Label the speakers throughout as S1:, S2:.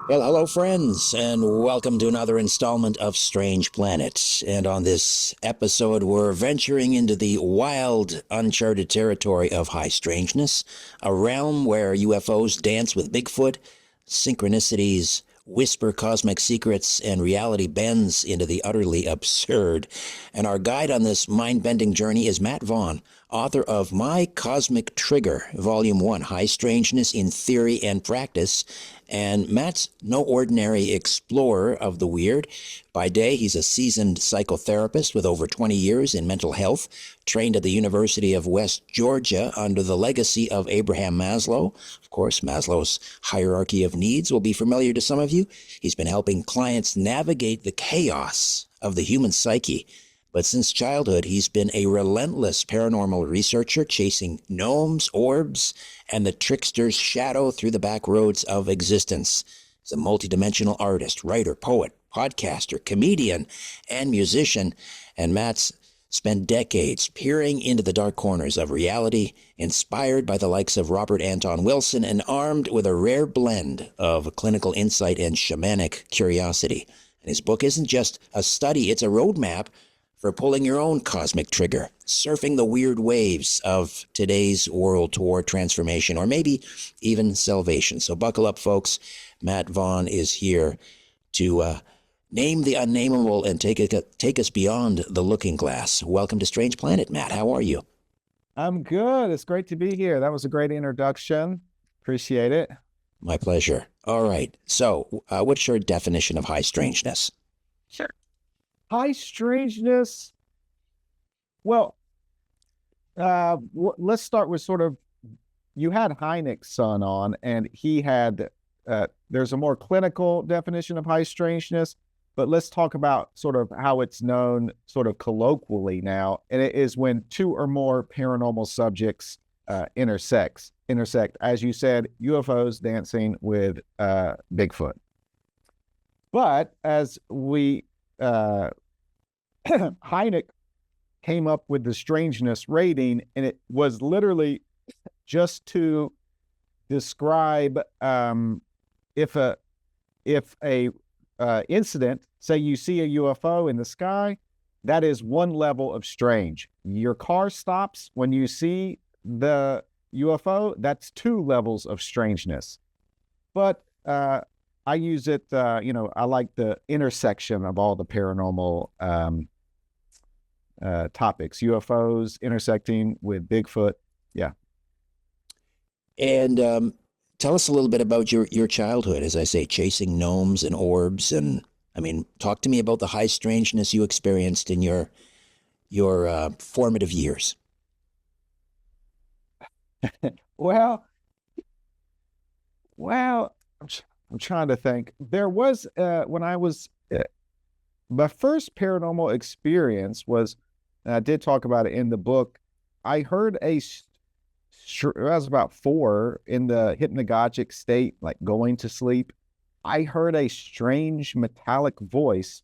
S1: Well, hello, friends, and welcome to another installment of Strange Planet. And on this episode, we're venturing into the wild, uncharted territory of high strangeness, a realm where UFOs dance with Bigfoot, synchronicities whisper cosmic secrets, and reality bends into the utterly absurd. And our guide on this mind-bending journey is Matt Vaughn, author of My Cosmic Trigger, Volume 1, High Strangeness in Theory and Practice. And Matt's no ordinary explorer of the weird. By day, he's a seasoned psychotherapist with over 20 years in mental health, trained at the University of West Georgia under the legacy of Abraham Maslow. Of course, Maslow's hierarchy of needs will be familiar to some of you. He's been helping clients navigate the chaos of the human psyche. But since childhood, he's been a relentless paranormal researcher, chasing gnomes, orbs, and the trickster's shadow through the back roads of existence. He's a multidimensional artist, writer, poet, podcaster, comedian, and musician. And Matt's spent decades peering into the dark corners of reality, inspired by the likes of Robert Anton Wilson and armed with a rare blend of clinical insight and shamanic curiosity. And his book isn't just a study, it's a roadmap for pulling your own cosmic trigger, surfing the weird waves of today's world toward transformation, or maybe even salvation. So buckle up, folks. Matt Vaughn is here to name the unnameable and take us beyond the looking glass. Welcome to Strange Planet, Matt. How are you?
S2: I'm good. It's great to be here. That was a great introduction. Appreciate it.
S1: My pleasure. All right. So what's your definition of high strangeness?
S2: Sure. High strangeness. Well, let's start with you had Hynek's son on, and he had, there's a more clinical definition of high strangeness, but let's talk about sort of how it's known sort of colloquially now. And it is when two or more paranormal subjects intersect, as you said, UFOs dancing with Bigfoot. But as we, Hynek came up with the strangeness rating, and it was literally just to describe if a incident, say you see a UFO in the sky, that is one level of strange. Your car stops when you see the UFO, that's two levels of strangeness. But I use it, I like the intersection of all the paranormal topics, UFOs intersecting with Bigfoot. Yeah.
S1: And tell us a little bit about your childhood, as I say, chasing gnomes and orbs. And I mean, talk to me about the high strangeness you experienced in your formative years.
S2: Well, I'm trying to think. There was when I was my first paranormal experience was, and I did talk about it in the book. I heard I was about 4 in the hypnagogic state, like going to sleep. I heard a strange metallic voice,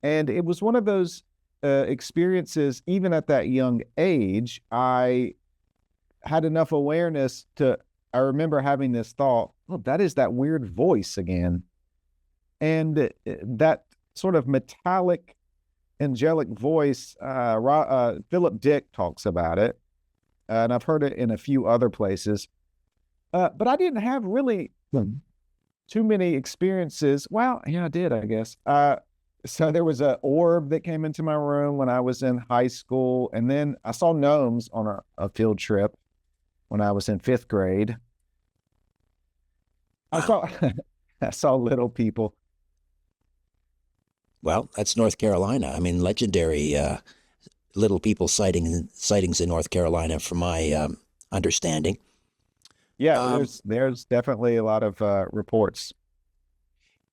S2: and it was one of those experiences. Even at that young age, I had enough awareness to. I remember having this thought, "Oh, that is that weird voice again," and that sort of metallic, angelic voice. Philip Dick talks about it, and I've heard it in a few other places. But I didn't have really too many experiences. Well, yeah, I did, I guess. So there was an orb that came into my room when I was in high school, and then I saw gnomes on a field trip when I was in 5th grade.
S1: Wow.
S2: I saw little people.
S1: Well, that's North Carolina. I mean, legendary little people sightings in North Carolina, from my understanding.
S2: Yeah, there's definitely a lot of reports.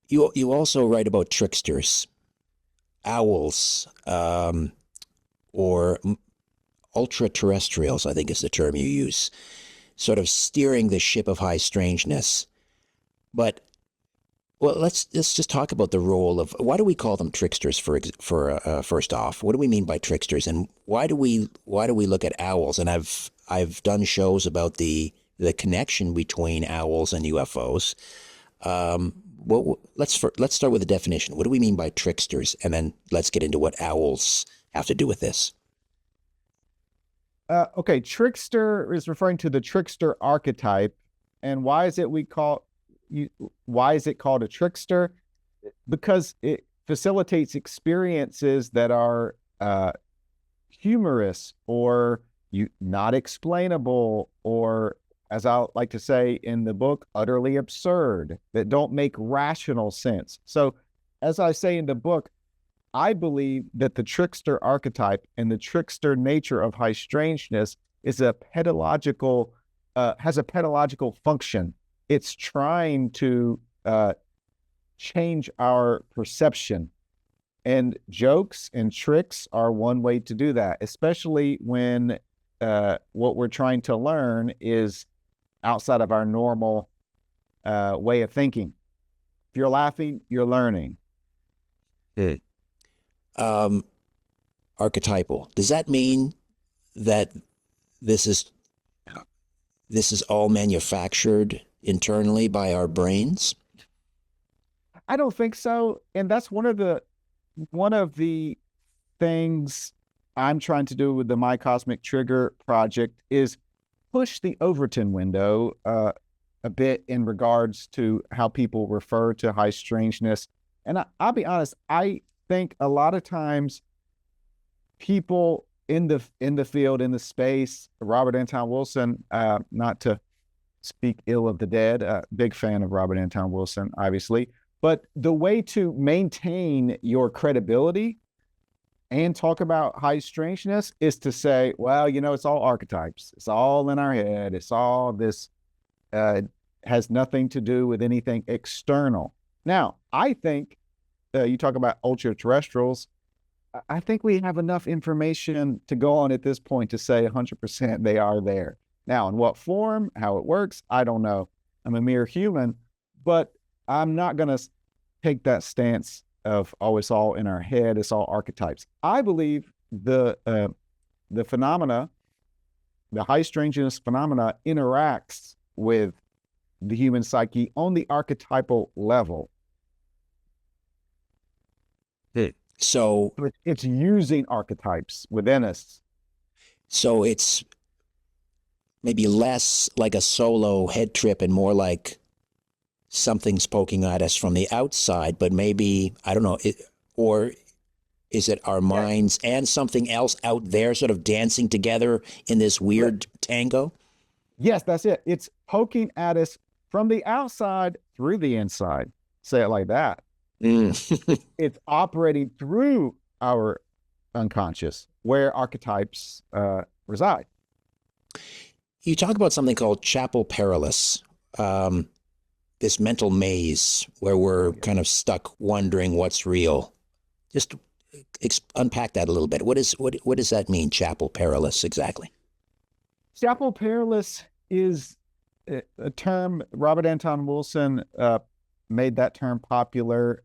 S1: You also write about tricksters, owls, or ultraterrestrials, I think is the term you use, sort of steering the ship of high strangeness. But well, let's just talk about the role of, why do we call them tricksters for first off? What do we mean by tricksters, and why do we look at owls? And I've done shows about the connection between owls and UFOs. let's start with the definition. What do we mean by tricksters? And then let's get into what owls have to do with this.
S2: Okay, trickster is referring to the trickster archetype. And why is it why is it called a trickster? Because it facilitates experiences that are humorous or not explainable, or, as I like to say in the book, utterly absurd, that don't make rational sense. So, as I say in the book, I believe that the trickster archetype and the trickster nature of high strangeness is has a pedagogical function. It's trying to change our perception. And jokes and tricks are one way to do that, especially when what we're trying to learn is outside of our normal way of thinking. If you're laughing, you're learning.
S1: Archetypal. Does that mean that this is all manufactured internally by our brains?
S2: I don't think so. And that's one of the things I'm trying to do with the My Cosmic Trigger project is push the Overton window a bit in regards to how people refer to high strangeness. And I'll be honest, I think a lot of times people in the field, in the space, Robert Anton Wilson, not to speak ill of the dead, big fan of Robert Anton Wilson, obviously, but the way to maintain your credibility and talk about high strangeness is to say, well, it's all archetypes. It's all in our head. It's all this, has nothing to do with anything external. Now, I think you talk about ultra-terrestrials. I think we have enough information to go on at this point to say 100% they are there. Now, in what form, how it works, I don't know. I'm a mere human, but I'm not going to take that stance of, oh, it's all in our head, it's all archetypes. I believe the phenomena, the high strangeness phenomena, interacts with the human psyche on the archetypal level.
S1: So
S2: it's using archetypes within us.
S1: So it's maybe less like a solo head trip and more like something's poking at us from the outside, but maybe, I don't know, or is it our minds and something else out there sort of dancing together in this weird tango?
S2: Yes, that's it. It's poking at us from the outside through the inside. Say it like that. It's operating through our unconscious, where archetypes reside.
S1: You talk about something called chapel perilous, this mental maze where we're kind of stuck wondering what's real. Just unpack that a little bit. What does that mean, chapel perilous, exactly?
S2: Chapel perilous is a term. Robert Anton Wilson made that term popular.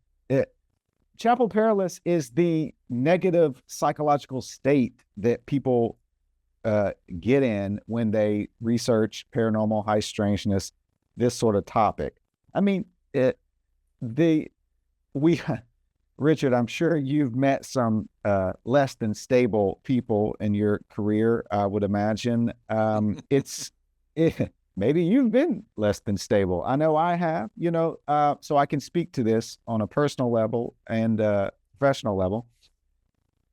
S2: Chapel perilous is the negative psychological state that people get in when they research paranormal, high strangeness, this sort of topic. I mean, Richard, I'm sure you've met some less than stable people in your career, I would imagine. Maybe you've been less than stable. I know I have, so I can speak to this on a personal level and professional level.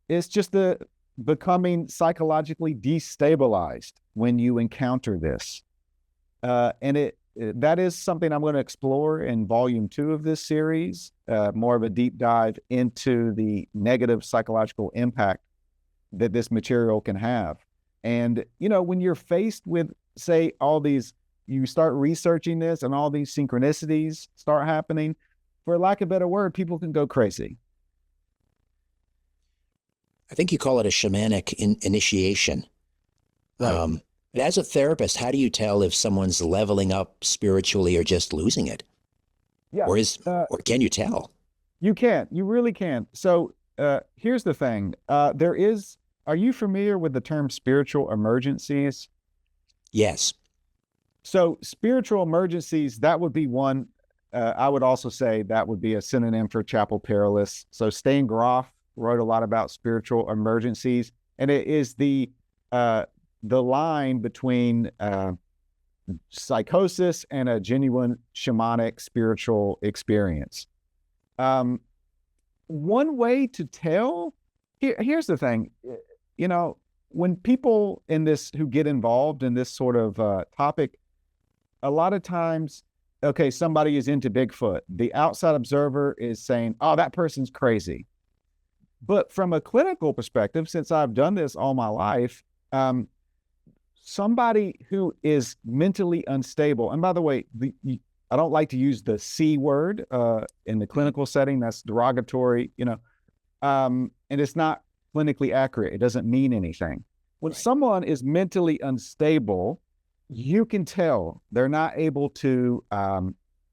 S2: It's just the becoming psychologically destabilized when you encounter this. And that is something I'm going to explore in volume 2 of this series, more of a deep dive into the negative psychological impact that this material can have. And, when you're faced with, say, you start researching this and all these synchronicities start happening, for lack of a better word, people can go crazy.
S1: I think you call it a shamanic initiation.
S2: Right.
S1: As a therapist, how do you tell if someone's leveling up spiritually or just losing it?
S2: Yeah.
S1: Or can you tell?
S2: You can. You really can. So here's the thing. Are you familiar with the term spiritual emergencies?
S1: Yes.
S2: So spiritual emergencies, that would be one I would also say that would be a synonym for chapel perilous. So Stan Groff wrote a lot about spiritual emergencies, and it is the line between psychosis and a genuine shamanic spiritual experience. One way to tell, here's the thing, you know, when people in this who get involved in this sort of topic, a lot of times, okay, somebody is into Bigfoot. The outside observer is saying, oh, that person's crazy. But from a clinical perspective, since I've done this all my life, somebody who is mentally unstable, and by the way, I don't like to use the C word in the clinical setting. That's derogatory, you know, and it's not clinically accurate. It doesn't mean anything. When someone is mentally unstable, you can tell they're not able to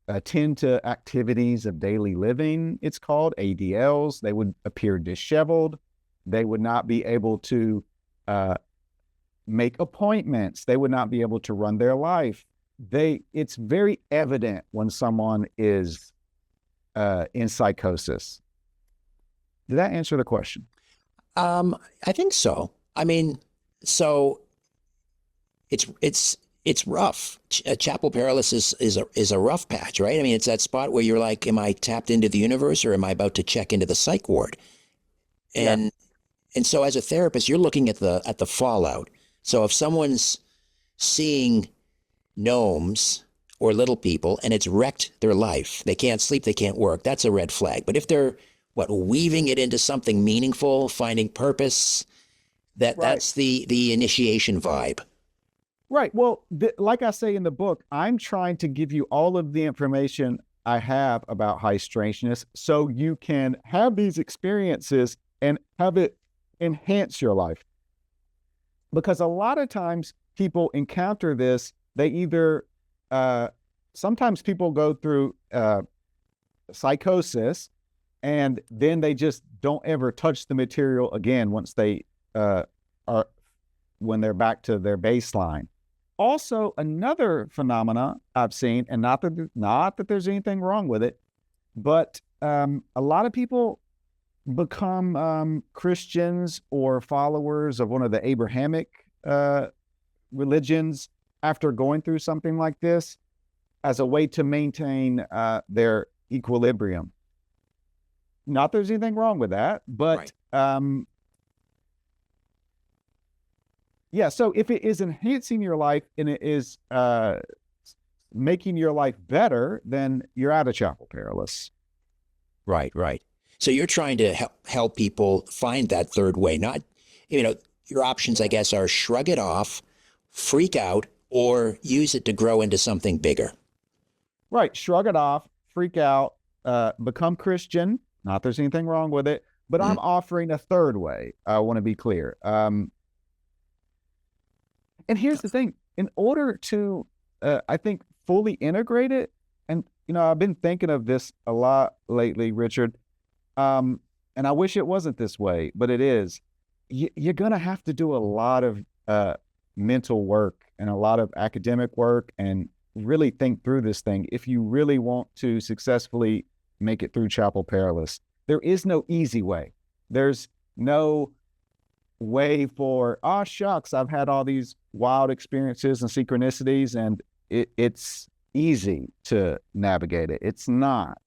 S2: attend to activities of daily living. It's called ADLs. They would appear disheveled. They would not be able to make appointments. They would not be able to run their life. It's very evident when someone is in psychosis. Did that answer the question?
S1: I think so. I mean, so it's rough. Chapel perilous is a rough patch, right? I mean, it's that spot where you're like, am I tapped into the universe, or am I about to check into the psych ward? And so as a therapist, you're looking at the fallout. So if someone's seeing gnomes or little people and it's wrecked their life, they can't sleep, they can't work, that's a red flag. But if they're weaving it into something meaningful, finding purpose, that's the initiation vibe.
S2: Right. Well, like I say in the book, I'm trying to give you all of the information I have about high strangeness so you can have these experiences and have it enhance your life. Because a lot of times people encounter this, they either, sometimes people go through psychosis, and then they just don't ever touch the material again once they when they're back to their baseline. Also, another phenomena I've seen, and not that there's anything wrong with it, but a lot of people become Christians or followers of one of the Abrahamic religions after going through something like this as a way to maintain their equilibrium. Not that there's anything wrong with that, but yeah, so if it is enhancing your life and it is making your life better, then you're out of chapel perilous.
S1: Right. So you're trying to help people find that third way. Not, your options, I guess, are shrug it off, freak out, or use it to grow into something bigger.
S2: Right. Shrug it off, freak out, become Christian. Not there's anything wrong with it, but I'm offering a third way. I want to be clear. And here's the thing, in order to, I think, fully integrate it, and, I've been thinking of this a lot lately, Richard, and I wish it wasn't this way, but it is. You're going to have to do a lot of mental work and a lot of academic work and really think through this thing if you really want to successfully make it through chapel perilous. There is no easy way. There's no way for, oh, shucks, I've had all these wild experiences and synchronicities and it's easy to navigate it. It's not.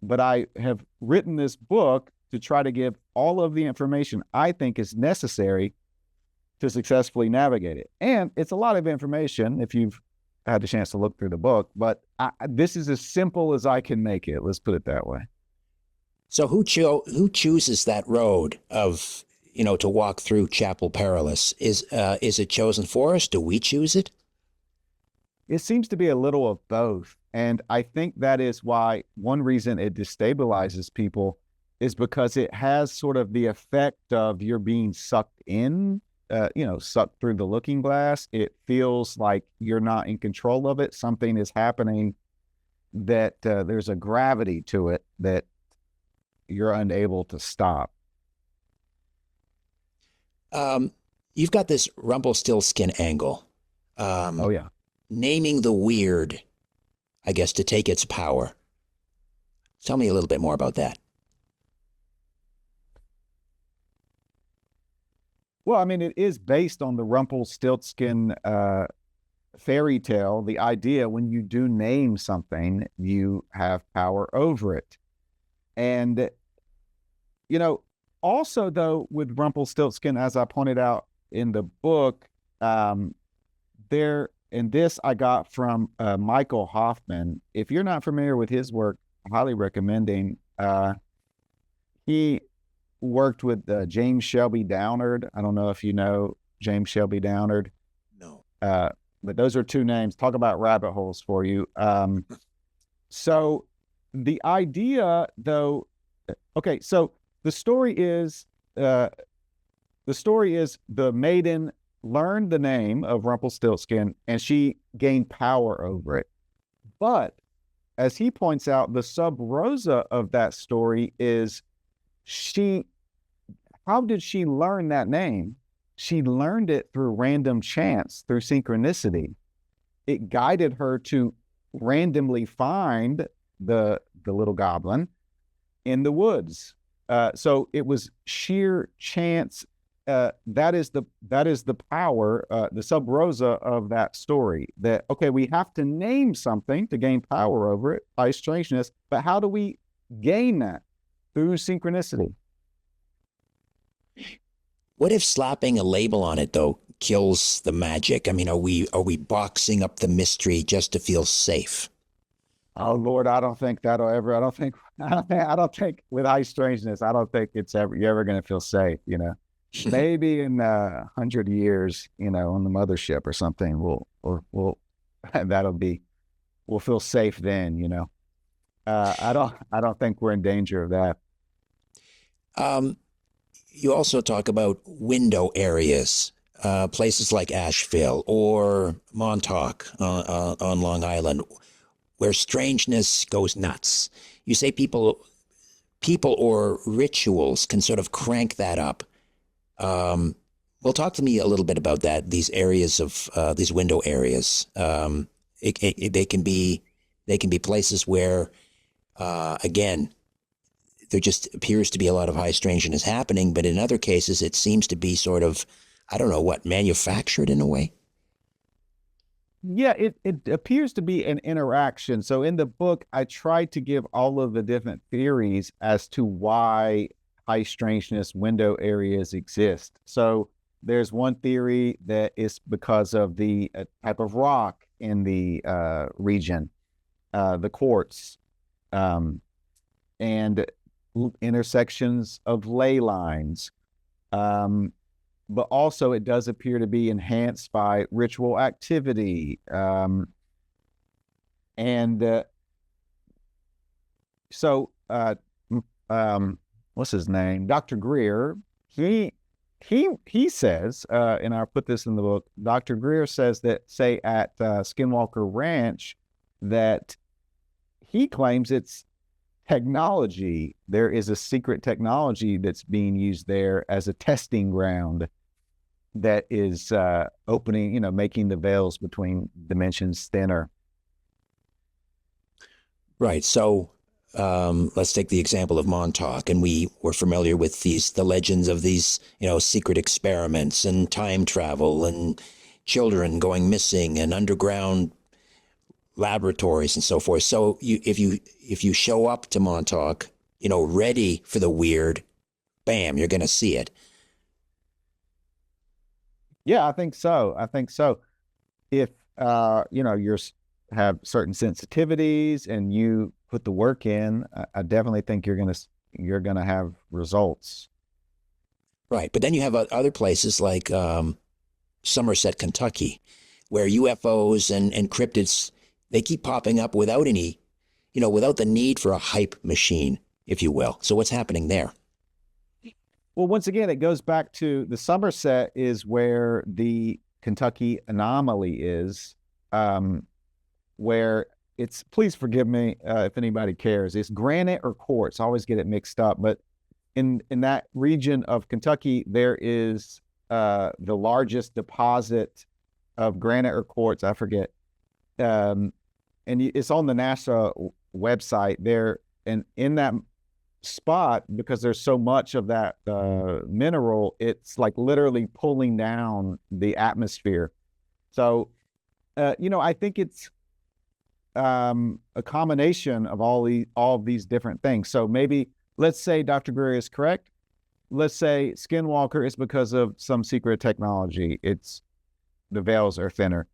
S2: But I have written this book to try to give all of the information I think is necessary to successfully navigate it. And it's a lot of information if you've had the chance to look through the book, but this is as simple as I can make it. Let's put it that way.
S1: So who chooses that road of, to walk through chapel perilous? Is it chosen for us? Do we choose it?
S2: It seems to be a little of both. And I think that is why one reason it destabilizes people is because it has sort of the effect of you're being sucked in, sucked through the looking glass. It feels like you're not in control of it. Something is happening that there's a gravity to it that you're unable to stop.
S1: You've got this Rumpelstiltskin angle.
S2: Oh, yeah.
S1: Naming the weird. I guess, to take its power. Tell me a little bit more about that.
S2: Well, I mean, it is based on the Rumpelstiltskin fairy tale. The idea when you do name something, you have power over it. And, you know, also, though, with Rumpelstiltskin, as I pointed out in the book, and this I got from Michael Hoffman. If you're not familiar with his work, highly recommending. He worked with James Shelby Downard. I don't know if you know James Shelby Downard.
S1: No.
S2: But those are two names. Talk about rabbit holes for you. So the idea, though, okay, so the story is the maiden learned the name of Rumpelstiltskin and she gained power over it. But as he points out, the sub rosa of that story is how did she learn that name? She learned it through random chance, through synchronicity. It guided her to randomly find the little goblin in the woods. So it was sheer chance. That is the power, the sub rosa of that story. That, okay, we have to name something to gain power over it by strangeness, but how do we gain that? Through synchronicity.
S1: What if slapping a label on it, though, kills the magic? I mean, are we boxing up the mystery just to feel safe?
S2: Oh Lord, I don't think that'll ever. I don't think with high strangeness, I don't think you're ever going to feel safe. You know, maybe in 100 years, you know, on the mothership or something, we'll feel safe then. You know, I don't think we're in danger of that.
S1: You also talk about window areas, places like Asheville or Montauk on Long Island, where strangeness goes nuts. You say people or rituals can sort of crank that up. Well, talk to me a little bit about that. These areas of these window areas. They can be places where, again, there just appears to be a lot of high strangeness happening, but in other cases, it seems to be sort of, I don't know what, manufactured in a way.
S2: Yeah, it appears to be an interaction. So in the book, I tried to give all of the different theories as to why high strangeness window areas exist. So there's one theory that is because of the type of rock in the region, the quartz, and intersections of ley lines. But also it does appear to be enhanced by ritual activity. What's his name? Dr. Greer, he says, and I'll put this in the book, Dr. Greer says that, say, at Skinwalker Ranch, that he claims it's technology. There is a secret technology that's being used there as a testing ground that is opening, making the veils between dimensions thinner.
S1: Right. So let's take the example of Montauk, and we were familiar with the legends of these, secret experiments and time travel and children going missing and underground laboratories and so forth. So if you show up to Montauk, ready for the weird, bam, you're going to see it.
S2: Yeah, I think so. If you have certain sensitivities and you put the work in, I definitely think you're gonna have results.
S1: Right, but then you have other places like Somerset, Kentucky, where UFOs and cryptids, they keep popping up without any, without the need for a hype machine, if you will. So what's happening there?
S2: Well, once again, it goes back to the Somerset is where the Kentucky anomaly is, where it's, please forgive me if anybody cares, it's granite or quartz. I always get it mixed up, but in that region of Kentucky, there is the largest deposit of granite or quartz, I forget, and it's on the NASA website there, and in that spot, because there's so much of that mineral, it's like literally pulling down the atmosphere. So, I think it's a combination of all of these different things. So maybe let's say Dr. Greer is correct. Let's say Skinwalker is because of some secret technology. It's the veils are thinner.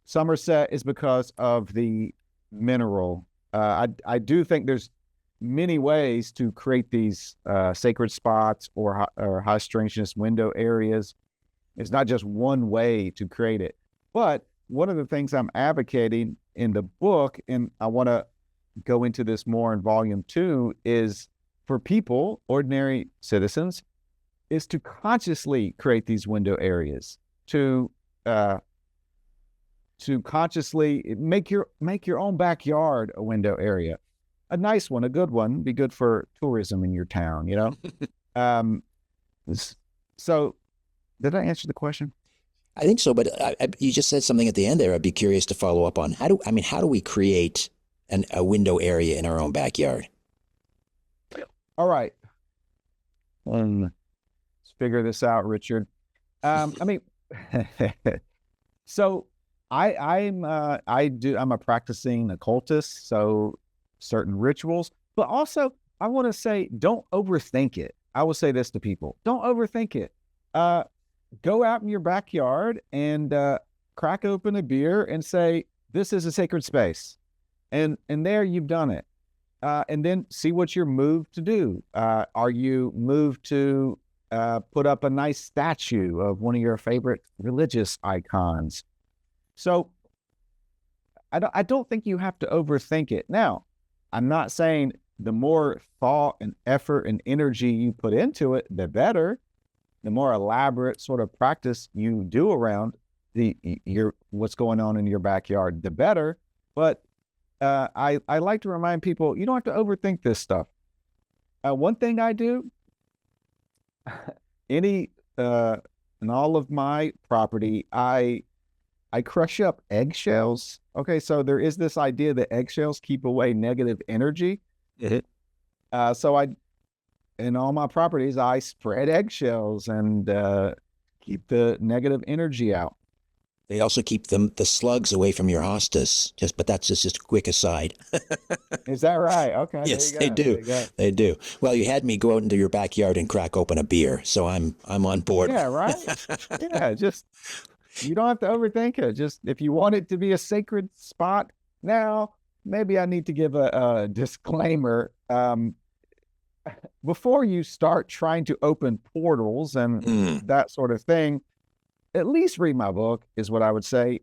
S2: Somerset is because of the mineral. I do think there's many ways to create these sacred spots or high strangeness window areas. It's not just one way to create it. But one of the things I'm advocating in the book, and I want to go into this more in volume 2, is for people, ordinary citizens, is to consciously create these window areas, to consciously make your own backyard a window area, a nice one, a good one, be good for tourism in your town, So did I answer the question?
S1: I think so, but you just said something at the end there. I'd be curious to follow up on. How do we create a window area in our own backyard?
S2: All right. Let's figure this out, Richard. So I'm a practicing occultist, so certain rituals, but also I want to say, don't overthink it. I will say this to people: don't overthink it. Go out in your backyard and crack open a beer and say, "This is a sacred space," and there you've done it. And then see what you're moved to do. Are you moved to put up a nice statue of one of your favorite religious icons? So I don't think you have to overthink it. Now, I'm not saying the more thought and effort and energy you put into it, the better. The more elaborate sort of practice you do around what's going on in your backyard, the better. But I like to remind people, you don't have to overthink this stuff. One thing I do, in all of my property, I crush up eggshells. Okay, so there is this idea that eggshells keep away negative energy. So in all my properties, I spread eggshells and keep the negative energy out.
S1: They also keep the slugs away from your hostas. But that's just a quick aside.
S2: Is that right? Okay.
S1: Yes, they do. They do. Well, you had me go out into your backyard and crack open a beer, so I'm on board.
S2: Yeah, right. Yeah, just you don't have to overthink it. Just if you want it to be a sacred spot. Now, maybe I need to give a disclaimer. Before you start trying to open portals and that sort of thing, at least read my book is what I would say.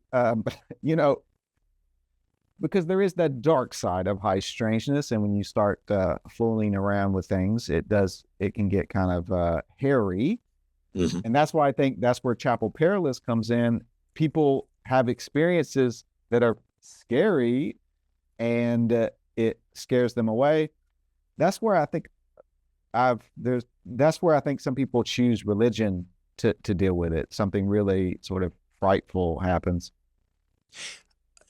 S2: Because there is that dark side of high strangeness. And when you start fooling around with things, it can get kind of hairy. Mm-hmm. And that's why I think that's where Chapel Perilous comes in. People have experiences that are scary and it scares them away. That's where I think that's where I think some people choose religion to deal with it. Something really sort of frightful happens.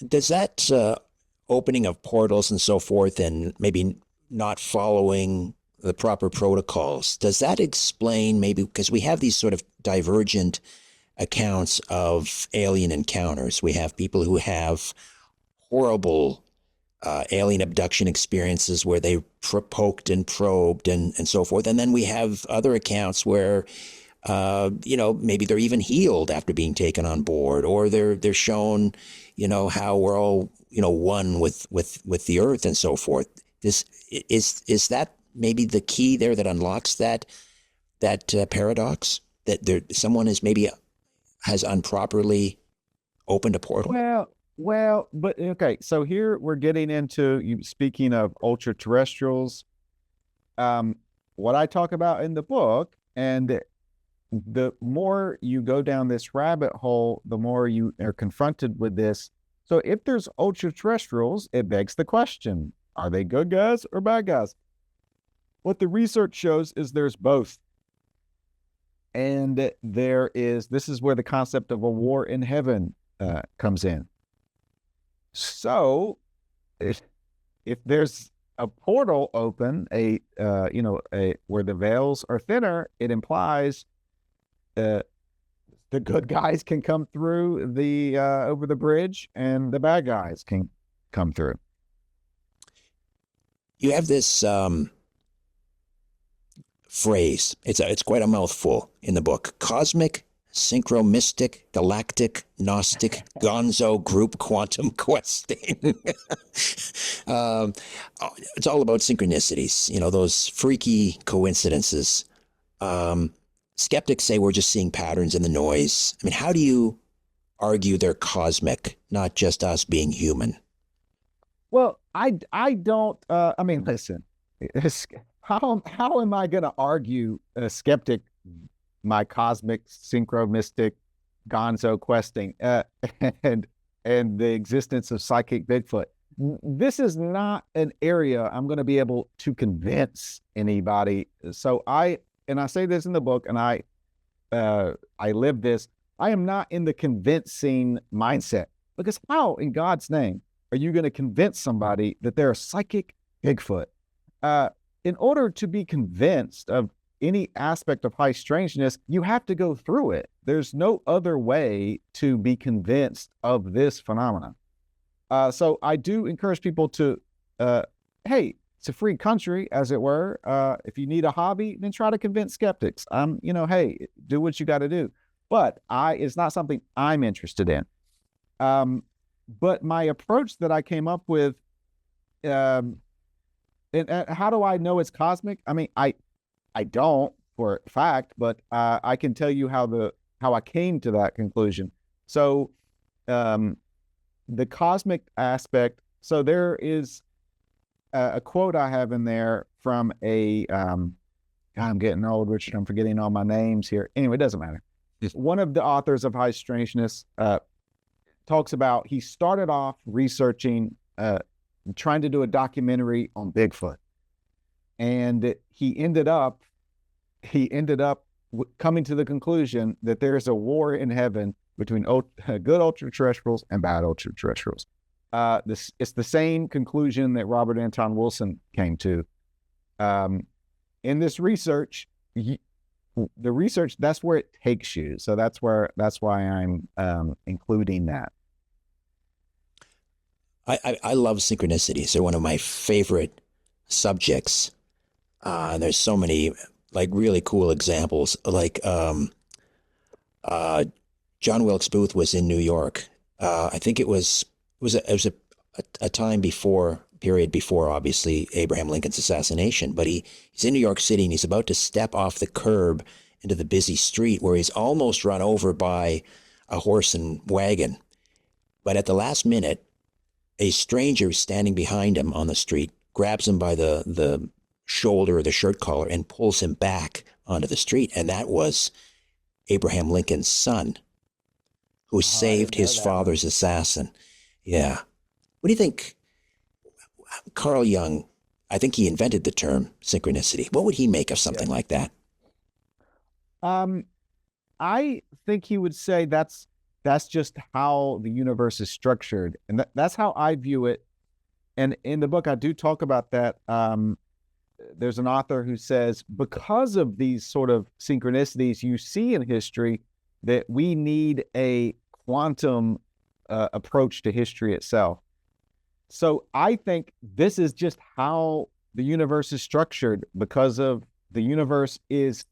S1: Does that opening of portals and so forth, and maybe not following the proper protocols, does that explain maybe, because we have these sort of divergent accounts of alien encounters. We have people who have horrible alien abduction experiences where they poked and probed and so forth. And then we have other accounts where, maybe they're even healed after being taken on board, or they're shown, how we're all, one with the earth and so forth. Is that maybe the key there that unlocks that paradox, that someone has improperly opened a portal?
S2: Well, but okay. So here we're getting into you speaking of ultra-terrestrials. What I talk about in the book, and the more you go down this rabbit hole, the more you are confronted with this. So if there's ultra-terrestrials, it begs the question: are they good guys or bad guys? What the research shows is there's both. And this is where the concept of a war in heaven comes in. So if there's a portal open, where the veils are thinner, it implies uh, the good guys can come through the over the bridge, and the bad guys can come through.
S1: You have this phrase. It's quite a mouthful in the book. Cosmic, synchromystic, galactic, gnostic, gonzo group quantum questing. um, it's all about synchronicities, those freaky coincidences. Skeptics say we're just seeing patterns in the noise. I mean, how do you argue they're cosmic, not just us being human?
S2: Well, I don't. I mean, listen. How am I going to argue a skeptic my cosmic synchromistic gonzo questing and and the existence of psychic Bigfoot? This is not an area I'm going to be able to convince anybody. So I say this in the book, and I live this. I am not in the convincing mindset, because how in God's name are you going to convince somebody that they're a psychic Bigfoot? In order to be convinced of any aspect of high strangeness, you have to go through it. There's no other way to be convinced of this phenomenon. So I do encourage people to, hey, it's a free country, as it were. If you need a hobby, then try to convince skeptics. Hey, do what you got to do. But it's not something I'm interested in. But my approach that I came up with, and how do I know it's cosmic? I mean, I don't for a fact, but I can tell you how I came to that conclusion. So, the cosmic aspect. So there is a quote I have in there from a. God, I'm getting old, Richard. I'm forgetting all my names here. Anyway, it doesn't matter. One of the authors of High Strangeness talks about, he started off researching, trying to do a documentary on Bigfoot, and he ended up coming to the conclusion that there's a war in heaven between good ultra-terrestrials and bad ultra-terrestrials. It's the same conclusion that Robert Anton Wilson came to. In this research, the research, that's where it takes you. So that's why I'm including that.
S1: I love synchronicities. They're one of my favorite subjects. There's so many like really cool examples. Like John Wilkes Booth was in New York. I think it was a time period before obviously Abraham Lincoln's assassination. But he's in New York City, and he's about to step off the curb into the busy street, where he's almost run over by a horse and wagon. But at the last minute, a stranger standing behind him on the street grabs him by the shoulder or the shirt collar and pulls him back onto the street. And that was Abraham Lincoln's son, who saved his father's assassin. Yeah. What do you think? Carl Jung, I think he invented the term synchronicity. What would he make of something like that?
S2: I think he would say that's just how the universe is structured, and that's how I view it. And in the book, I do talk about that. There's an author who says, because of these sort of synchronicities you see in history, that we need a quantum approach to history itself. So I think this is just how the universe is structured, because of the universe is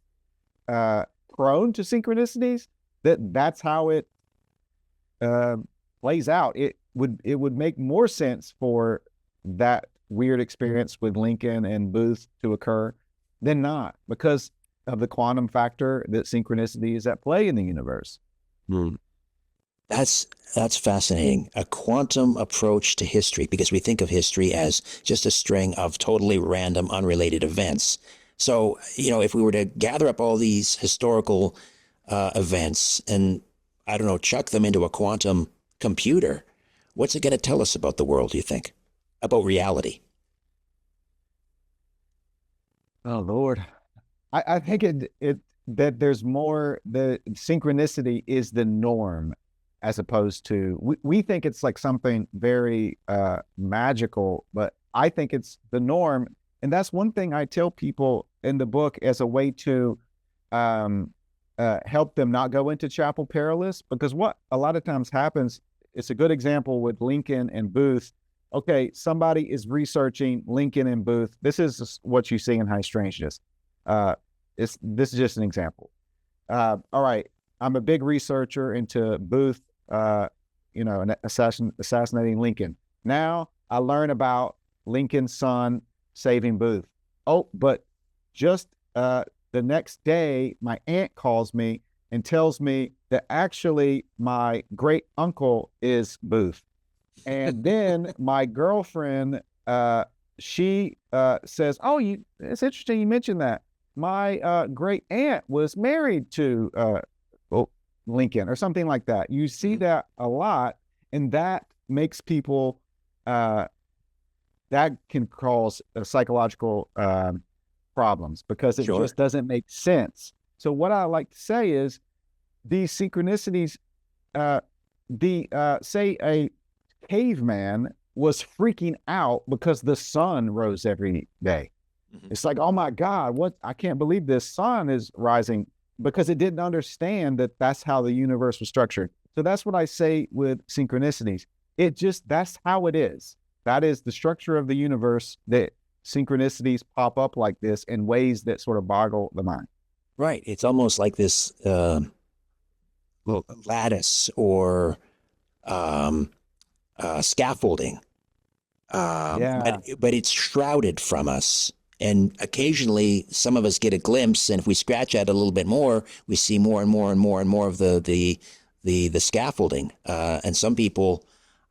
S2: prone to synchronicities. That's how it plays out. It would make more sense for that weird experience with Lincoln and Booth to occur than not, because of the quantum factor that synchronicity is at play in the universe.
S1: That's fascinating. A quantum approach to history, because we think of history as just a string of totally random, unrelated events. So, if we were to gather up all these historical events and, I don't know, chuck them into a quantum computer, what's it going to tell us about the world, do you think? About reality?
S2: Oh, Lord. I think that there's more, the synchronicity is the norm. as opposed to we think it's like something very magical, but I think it's the norm. And that's one thing I tell people in the book as a way to help them not go into chapel perilous, because what a lot of times happens, it's a good example with Lincoln and Booth. Okay, somebody is researching Lincoln and Booth. This is what you see in High Strangeness. This is just an example. All right, I'm a big researcher into Booth, assassinating Lincoln. Now I learn about Lincoln's son saving Booth. Oh, but just the next day, my aunt calls me and tells me that actually my great uncle is Booth. And then my girlfriend, she says, "Oh, it's interesting you mentioned that. My great aunt was married to Lincoln," or something like that. You see that a lot, and that makes people that can cause psychological problems, because it just doesn't make sense. So what I like to say is these synchronicities, say a caveman was freaking out because the sun rose every day. It's like, oh my God, I can't believe this sun is rising, because it didn't understand that that's how the universe was structured. So that's what I say with synchronicities. That's how it is. That is the structure of the universe, that synchronicities pop up like this in ways that sort of boggle the mind.
S1: Right. It's almost like this lattice or scaffolding. But it's shrouded from us. And occasionally some of us get a glimpse, and if we scratch at it a little bit more, we see more and more and more and more of the scaffolding. And some people,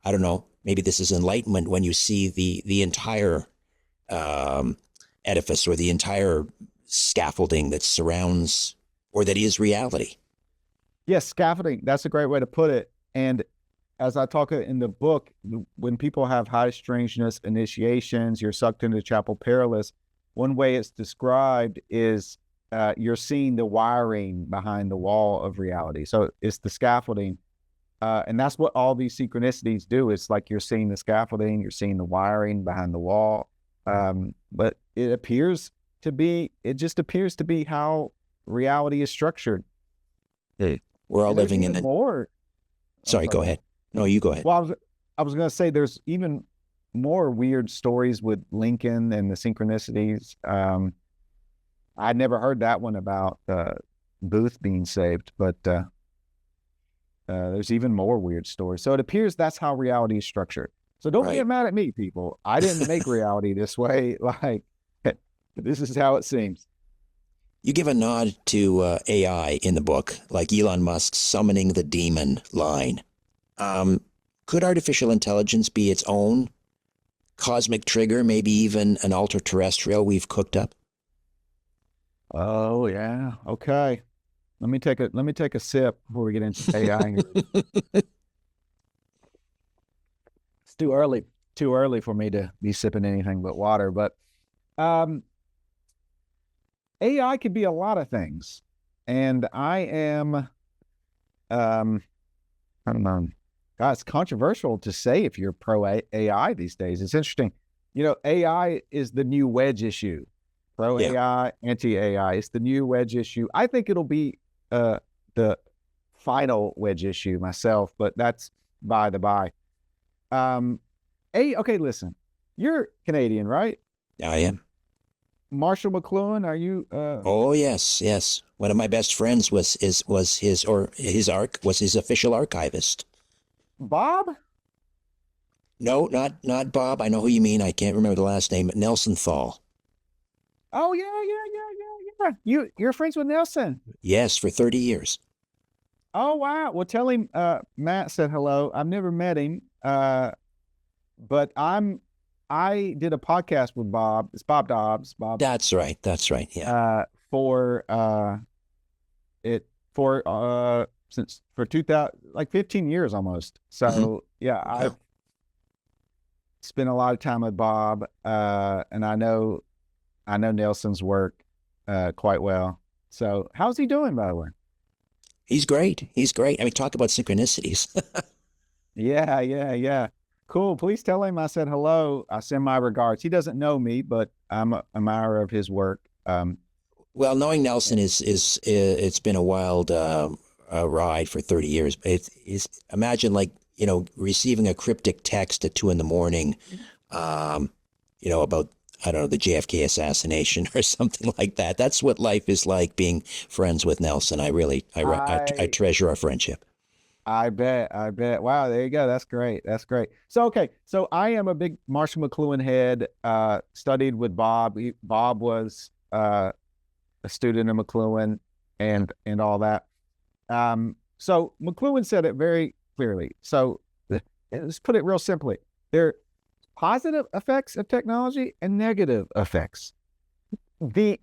S1: I don't know, maybe this is enlightenment, when you see the entire edifice or the entire scaffolding that surrounds or that is reality.
S2: Yes, scaffolding. That's a great way to put it. And as I talk in the book, when people have high strangeness initiations, you're sucked into chapel perilous. One way it's described is you're seeing the wiring behind the wall of reality. So it's the scaffolding. And that's what all these synchronicities do. It's like you're seeing the scaffolding, you're seeing the wiring behind the wall. But it just appears to be how reality is structured.
S1: We're all living in
S2: more.
S1: Sorry, go ahead. No, you go ahead.
S2: Well, I was going to say there's even more weird stories with Lincoln and the synchronicities. I'd never heard that one about Booth being saved, but there's even more weird stories. So it appears that's how reality is structured. So don't get mad at me, people. I didn't make reality this way. Like, this is how it seems.
S1: You give a nod to AI in the book, like Elon Musk's summoning the demon line. Could artificial intelligence be its own cosmic trigger, maybe even an ultra-terrestrial we've cooked up?
S2: Oh yeah. Okay. Let me take a sip before we get into AI. It's too early for me to be sipping anything but water, but AI could be a lot of things. And I am I don't know. God, it's controversial to say if you're pro AI these days. It's interesting. AI is the new wedge issue. Pro AI, anti AI. It's the new wedge issue. I think it'll be the final wedge issue myself, but that's by the by. Okay, listen. You're Canadian, right?
S1: I am.
S2: Marshall McLuhan, are you?
S1: Oh yes. One of my best friends was his official archivist.
S2: Bob?
S1: No, not Bob. I know who you mean. I can't remember the last name. But Nelson Thal.
S2: Oh yeah. You're friends with Nelson?
S1: Yes, for 30 years.
S2: Oh wow. Well, tell him Matt said hello. I've never met him, but I did a podcast with Bob. It's Bob Dobbs. Bob.
S1: That's right. Yeah.
S2: For 2000, like 15 years almost. So yeah, I've spent a lot of time with Bob, and I know Nelson's work quite well. So how's he doing, by the way?
S1: He's great. He's great. I mean, talk about synchronicities.
S2: Yeah, yeah, yeah. Cool. Please tell him I said hello. I send my regards. He doesn't know me, but I'm an admirer of his work.
S1: Well, knowing Nelson is it's been a wild ride for 30 years. It's imagine like, receiving a cryptic text at 2 a.m, about, I don't know, the JFK assassination or something like that. That's what life is like being friends with Nelson. I
S2: I
S1: treasure our friendship.
S2: I bet. I bet. Wow, there you go. That's great. That's great. So okay, so I am a big Marshall McLuhan head. Studied with Bob. Bob was a student of McLuhan and all that. So McLuhan said it very clearly. So let's put it real simply. There are positive effects of technology and negative effects. The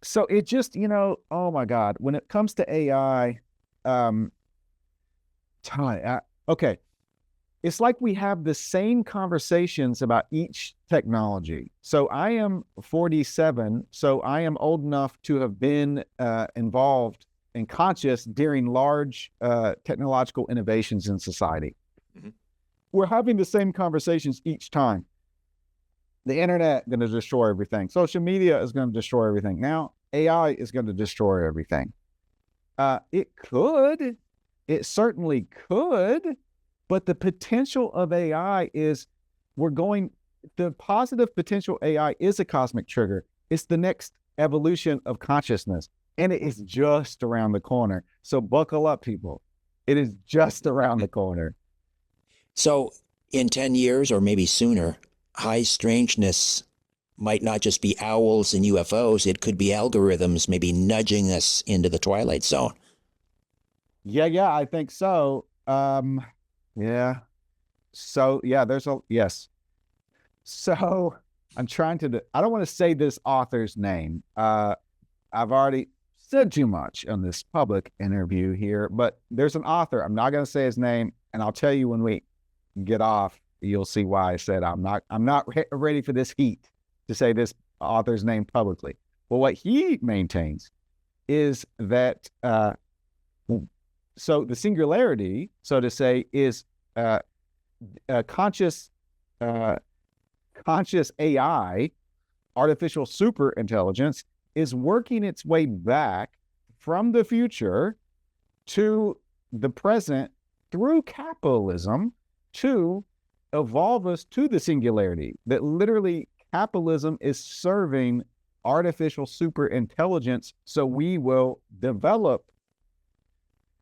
S2: so it just, oh my God, when it comes to AI, um, okay, it's like we have the same conversations about each technology. So I am 47, so I am old enough to have been involved and conscious during large technological innovations in society. Mm-hmm. We're having the same conversations each time. The internet going to destroy everything. Social media is going to destroy everything. Now AI is going to destroy everything. It certainly could, but the potential of AI is the positive potential AI is a cosmic trigger. It's the next evolution of consciousness, and it is just around the corner. So buckle up, people. It is just around the corner.
S1: So in 10 years or maybe sooner, high strangeness might not just be owls and UFOs. It could be algorithms maybe nudging us into the twilight zone.
S2: Yeah, I think so. Yeah. So yeah, yes. So I'm trying to, I don't want to say this author's name. I've already said too much on this public interview here, but there's an author. I'm not going to say his name, and I'll tell you when we get off, you'll see why I said I'm not ready for this heat to say this author's name publicly. Well, what he maintains is that, so the singularity, so to say, is conscious AI, artificial super intelligence, is working its way back from the future to the present through capitalism to evolve us to the singularity. That literally capitalism is serving artificial super intelligence so we will develop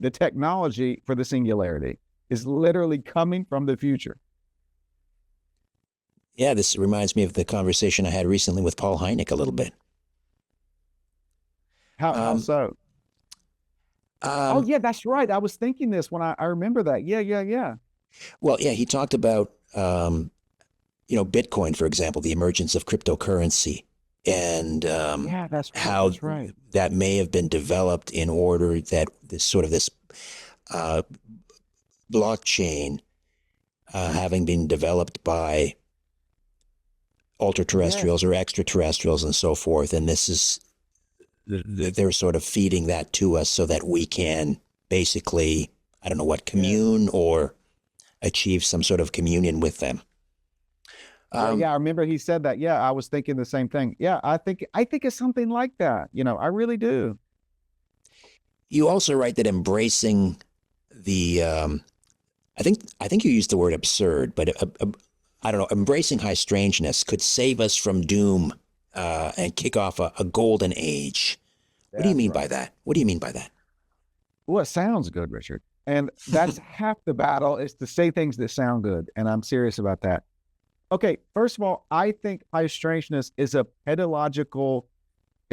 S2: the technology for the singularity. Is literally coming from the future.
S1: Yeah, this reminds me of the conversation I had recently with Paul Hynek a little bit.
S2: How so? Oh yeah, that's right. I was thinking this when I remember that. Yeah.
S1: Well, yeah, he talked about Bitcoin, for example, the emergence of cryptocurrency, and
S2: Yeah, that's right.
S1: how
S2: That's right.
S1: that may have been developed in order that this blockchain having been developed by ultraterrestrials
S2: Yes.
S1: or extraterrestrials and so forth. And this is, they're sort of feeding that to us so that we can basically, I don't know what, commune or achieve some sort of communion with them.
S2: Yeah, I remember he said that. Yeah, I was thinking the same thing. Yeah, I think it's something like that. I really do.
S1: You also write that embracing the, I think you used the word absurd, but I don't know, embracing high strangeness could save us from doom and kick off a golden age. What do you
S2: That's
S1: mean by
S2: right.
S1: that? What do you mean by that?
S2: Well, it sounds good, Richard. And that's half the battle is to say things that sound good. And I'm serious about that. Okay, first of all, I think high strangeness is it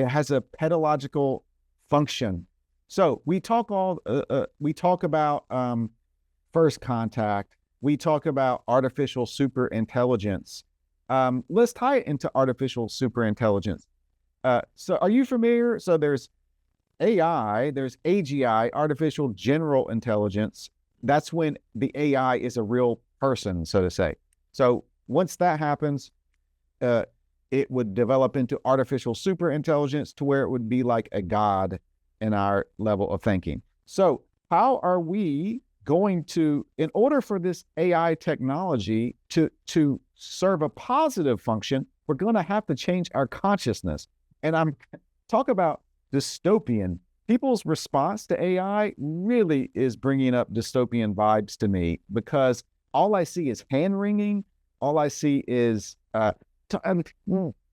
S2: has a pedological function. So we talk about first contact. We talk about artificial super intelligence. Let's tie it into artificial super intelligence. So are you familiar? So there's AI, there's AGI, artificial general intelligence. That's when the AI is a real person, so to say. So once that happens, it would develop into artificial super intelligence to where it would be like a god in our level of thinking. So how are we going to, in order for this AI technology to serve a positive function, we're going to have to change our consciousness. And I'm talk about dystopian. People's response to AI really is bringing up dystopian vibes to me, because all I see is hand wringing. All I see is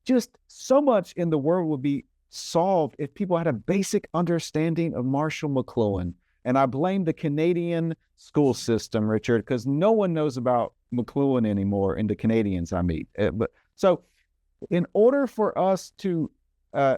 S2: just so much in the world would be solved if people had a basic understanding of Marshall McLuhan. And I blame the Canadian school system, Richard, because no one knows about McLuhan anymore in the Canadians I meet. But so in order for us to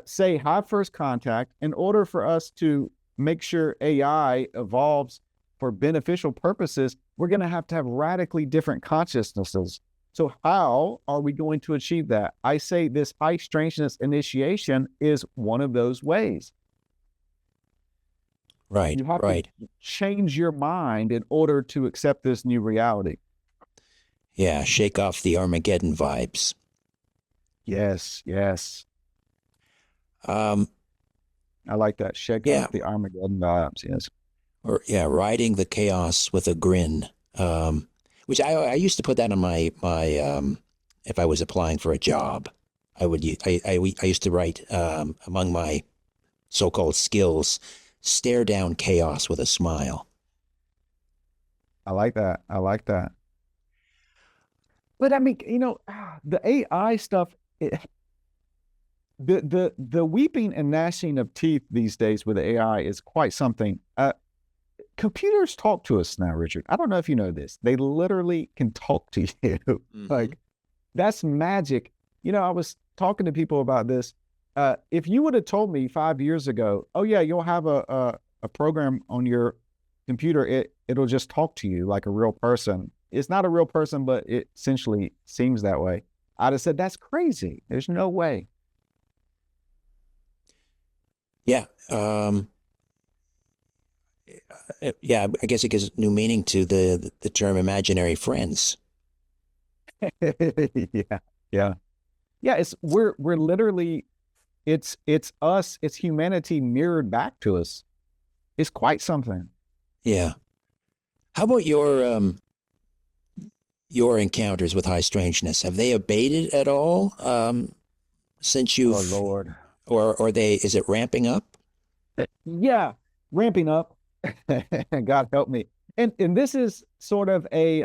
S2: say have first contact, in order for us to make sure AI evolves for beneficial purposes, we're going to have radically different consciousnesses. So how are we going to achieve that? I say this high strangeness initiation is one of those ways.
S1: Right,
S2: you have
S1: right.
S2: to change your mind in order to accept this new reality.
S1: Yeah, shake off the Armageddon vibes.
S2: Yes, yes.
S1: I
S2: like that. Shake off the Armageddon vibes. Yes.
S1: Or riding the chaos with a grin. Which I used to put that on my if I was applying for a job, I used to write among my so-called skills, stare down chaos with a smile.
S2: I like that. I like that. But I mean, the AI stuff, the weeping and gnashing of teeth these days with AI is quite something. Computers talk to us now, Richard. I don't know if you know this. They literally can talk to you. Mm-hmm. Like, that's magic. I was talking to people about this. If you would have told me 5 years ago, oh yeah, you'll have a program on your computer, it'll just talk to you like a real person. It's not a real person, but it essentially seems that way. I'd have said, that's crazy. There's no way.
S1: Yeah. Yeah, I guess it gives new meaning to the term imaginary friends.
S2: Yeah. We're literally, it's us, it's humanity mirrored back to us. It's quite something.
S1: Yeah. How about your encounters with high strangeness? Have they abated at all since you've?
S2: Oh Lord.
S1: Or is it ramping up?
S2: Yeah, ramping up. God help me. And this is sort of a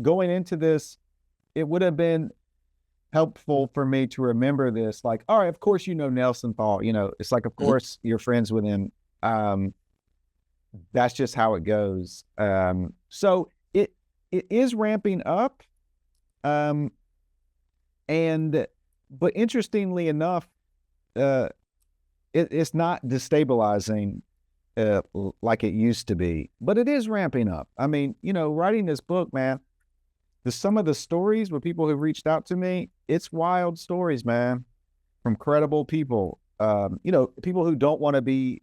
S2: going into this, it would have been helpful for me to remember this. Like, all right, of course Nelson Thal. It's like, of course you're friends with him. That's just how it goes. So it is ramping up. But interestingly enough, it's not destabilizing like it used to be, but it is ramping up. I mean, writing this book, man, some of the stories with people who reached out to me, it's wild stories, man, from credible people, people who don't want to be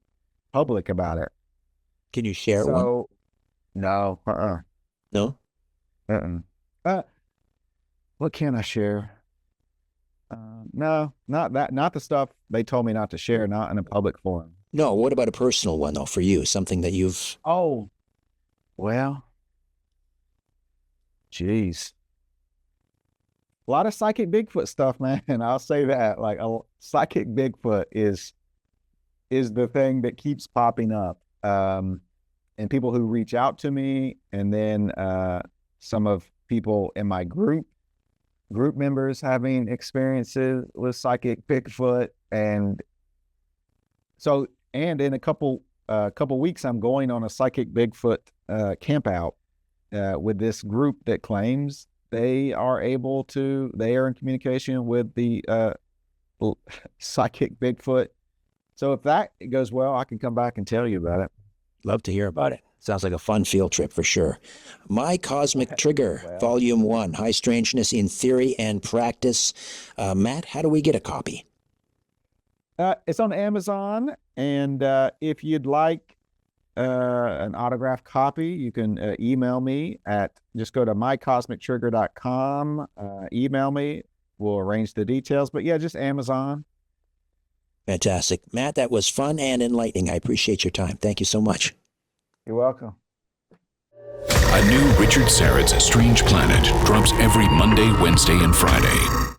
S2: public about it.
S1: Can you share one?
S2: No.
S1: No?
S2: What can I share? No, not that, not the stuff they told me not to share, not in a public forum.
S1: No, what about a personal one though, for you? Something that you've...
S2: Oh, well, geez. A lot of psychic Bigfoot stuff, man. I'll say that. Like, a psychic Bigfoot is the thing that keeps popping up. And people who reach out to me, and then some of people in my group members having experiences with psychic Bigfoot. And so, and in a couple weeks, I'm going on a psychic Bigfoot camp out with this group that claims they are in communication with the psychic Bigfoot. So if that goes well, I can come back and tell you about it.
S1: Love to hear about it. Sounds like a fun field trip for sure. My Cosmic Trigger, Volume 1, High Strangeness in Theory and Practice. Matt, how do we get a copy?
S2: It's on Amazon, and if you'd like an autographed copy, you can email me just go to mycosmictrigger.com, email me. We'll arrange the details. But yeah, just Amazon.
S1: Fantastic. Matt, that was fun and enlightening. I appreciate your time. Thank you so much.
S2: You're welcome.
S3: A new Richard Syrett's Strange Planet drops every Monday, Wednesday, and Friday.